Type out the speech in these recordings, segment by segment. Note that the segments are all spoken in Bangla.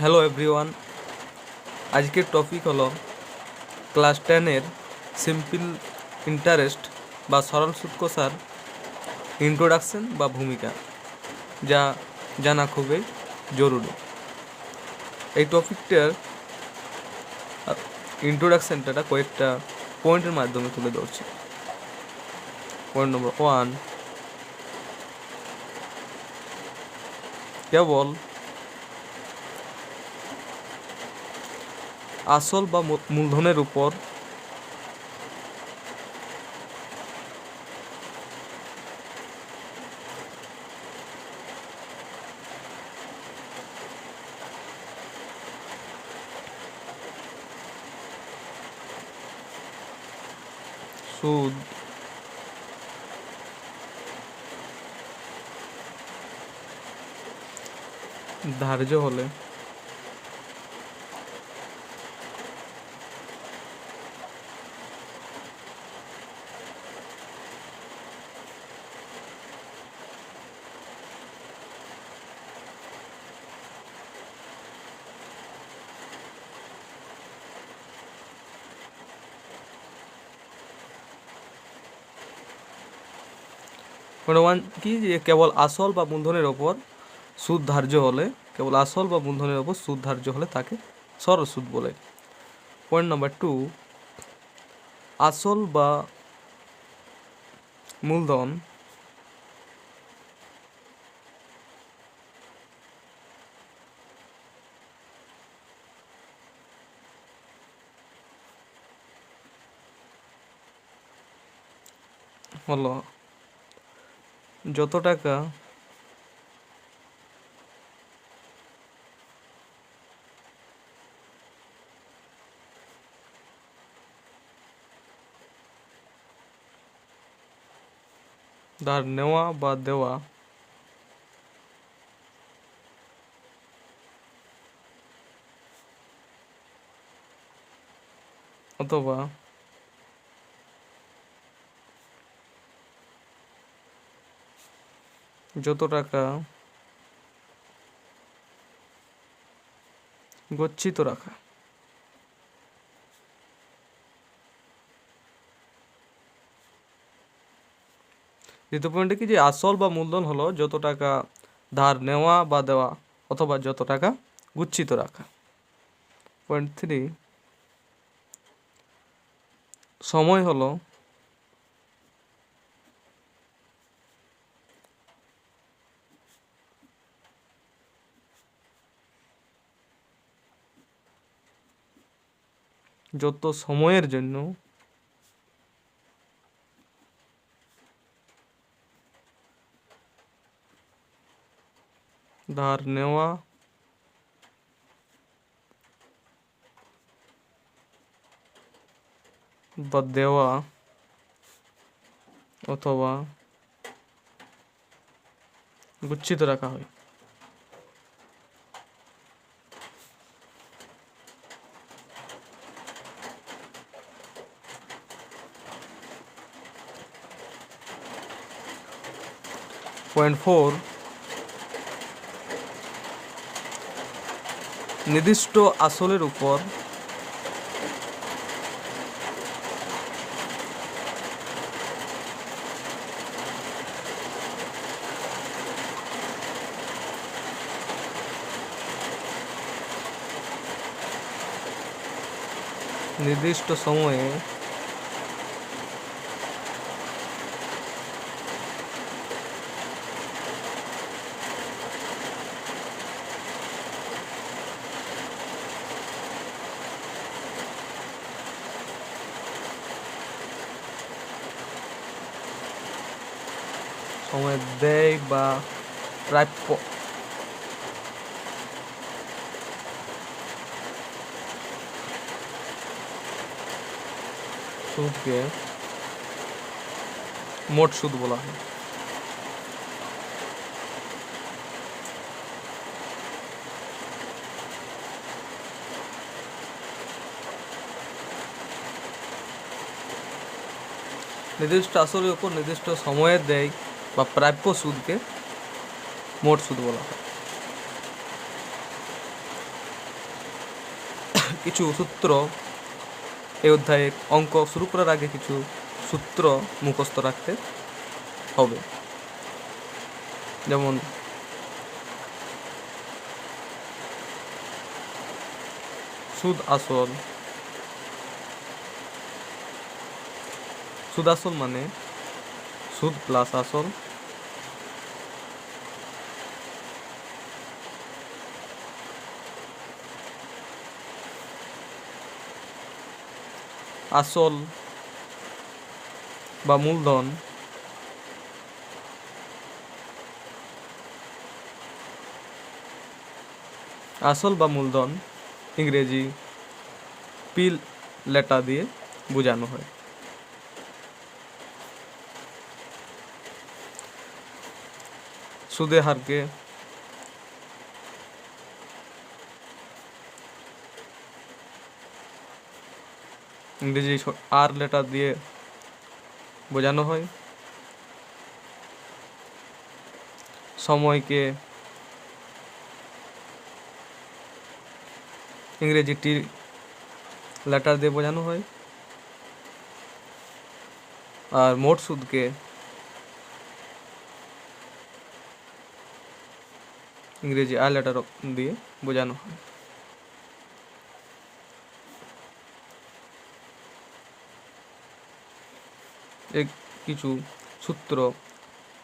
হ্যালো এভরিওয়ান, আজকের টপিক হলো ক্লাস 10-এর সিম্পল ইন্টারেস্ট বা সরল সুদ কষার ইন্ট্রোডাকশন বা ভূমিকা, যা জানা খুবই জরুরি। এই টপিকটার ইন্ট্রোডাকশনটা কয়েকটা পয়েন্টের মাধ্যমে তুলে ধরছি। পয়েন্ট নম্বর 1, কেবল আসল বা মূলধনের উপর সুদ ধার্য হলে ওয়ান কি যে কেবল আসল বা মূলধনের ওপর সুদ ধার্য হলে তাকে সরল সুদ বলে। পয়েন্ট নাম্বার 2, আসল বা মূলধন হলো যত টাকা ধার নেওয়া বা দেওয়া অথবা যত টাকা গচ্ছিত রাখা। দ্বিতীয় পয়েন্টে কি যে আসল বা মূলধন হলো যত টাকা ধার নেওয়া বা দেওয়া অথবা যত টাকা গচ্ছিত রাখা। পয়েন্ট 3, সময় হলো যত সময়ের জন্য ধার নেওয়া বা দেওয়া অথবা গচ্ছিত রাখা হয়। পয়েন্ট 4, নির্দিষ্ট আসলের উপর নির্দিষ্ট সময়ে সময় দেয় বা প্রাপ্য সুদকে মোট সুদ বলা হয়। নির্দিষ্ট আসলের উপর নির্দিষ্ট সময়ের দেয় বা প্রাপ্য সুদকে মোট সুদ বলা হয়। কিছু সূত্র এই অধ্যায়ে অঙ্ক শুরু করার আগে কিছু সূত্র মুখস্থ রাখতে হবে। যেমন সুদ আসল। সুদ আসল মানে সুদ প্লাস আসল। আসল বা মূলধন ইংরেজি পি লেটার দিয়ে বোঝানো হয়। সুদের হারকে ইংরেজি আর লেটার দিয়ে বোঝানো হয়। সময়কে ইংরেজি টি লেটার দিয়ে বোঝানো হয়। আর মোট সুদকে ইংরেজি আই লেটার দিয়ে বোঝানো হয়। এই কিছু সূত্র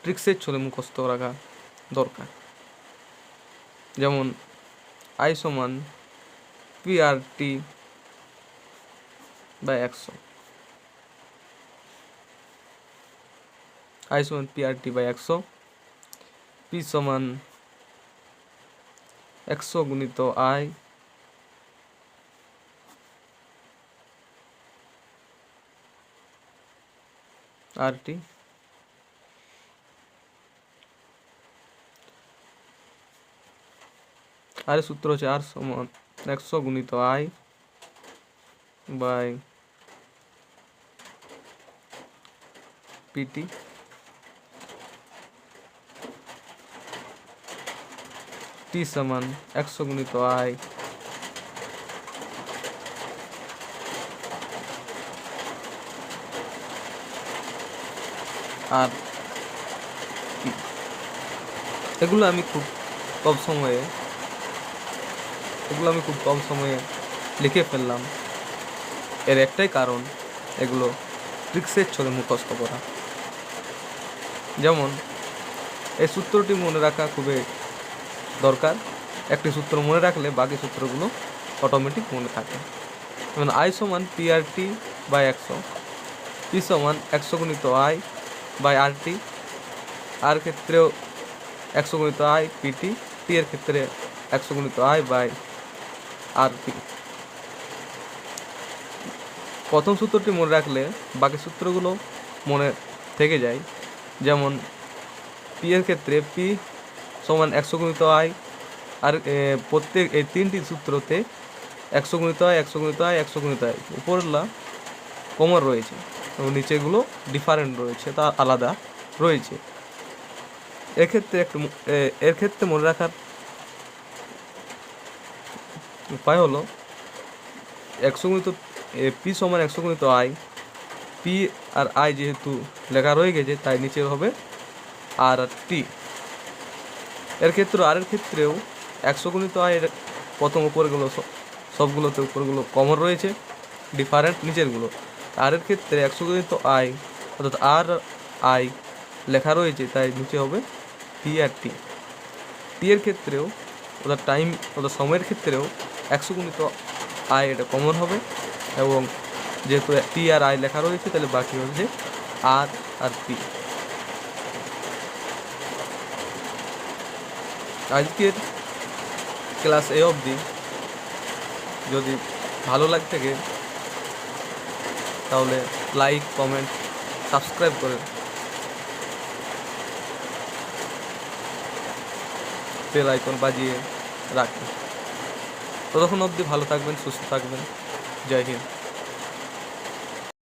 ট্রিক্সের ছলে মুখস্থ রাখা দরকার। যেমন আই সমান PRT বাই 100। আই সমান PRT বাই 100। পি সমান 100 গুণিত আই আর টি। আর সূত্র হচ্ছে আর সমান 100 গুণিত আই বাই পিটি। টি সমান 100 গুণিত আই আর টি। এগুলো আমি খুব কম সময়ে লিখে ফেললাম। এর একটাই কারণ, এগুলো ট্রিক্সের ছলে মুখস্থ করা। যেমন এই সূত্রটি মনে রাখা খুবই দরকার। একটি সূত্র মনে রাখলে বাকি সূত্রগুলো অটোমেটিক মনে থাকে। যেমন আই সমান PRT বাই 100। পি সমান 100 গুণিত আই বাই RT। আর ক্ষেত্রেও 100 গুণিত আই পিটি। টি এর ক্ষেত্রে 100 গুণিত আই বাই RP। প্রথম সূত্রটি মনে রাখলে বাকি সূত্রগুলো মনে থেকে যায়। যেমন পি এর ক্ষেত্রে পি সমান 100 গুণিত আই। আর প্রত্যেক এই তিনটি সূত্রতে 100 গুণিত আই, 100 গুণিত আই, 100 গুণিত আই উপরলা কমন রয়েছে এবং নিচেগুলো ডিফারেন্ট রয়েছে, তা আলাদা রয়েছে। এর ক্ষেত্রে মনে রাখার উপায় হলো 100 গুণিত পি সমান 100 গুণিত আই। পি আর আই যেহেতু লেখা রয়ে গেছে তাই নিচে হবে আর টি। এর ক্ষেত্রেও 100 গুণিত আই এর প্রথম উপরগুলো সবগুলোতে উপরগুলো কমন রয়েছে, ডিফারেন্ট নিচেরগুলো। আর এর ক্ষেত্রে 100 গুণিত আই অর্থাৎ আর আই লেখা রয়েছে তাই নিচে হবে পি আর টি। টি এর ক্ষেত্রেও অর্থাৎ সময়ের ক্ষেত্রেও 100 গুণিত আই এটা কমন হবে এবং যেহেতু টি আর আই লেখা রয়েছে তাহলে বাকি হচ্ছে আর পি। আজকের ক্লাস এ অবধি যদি ভালো লাগে থাকে তাহলে লাইক, কমেন্ট, সাবস্ক্রাইব করে বেল আইকন বাজিয়ে রাখবেন। ততক্ষণ অবধি ভালো থাকবেন, সুস্থ থাকবেন। জয় হিন্দ।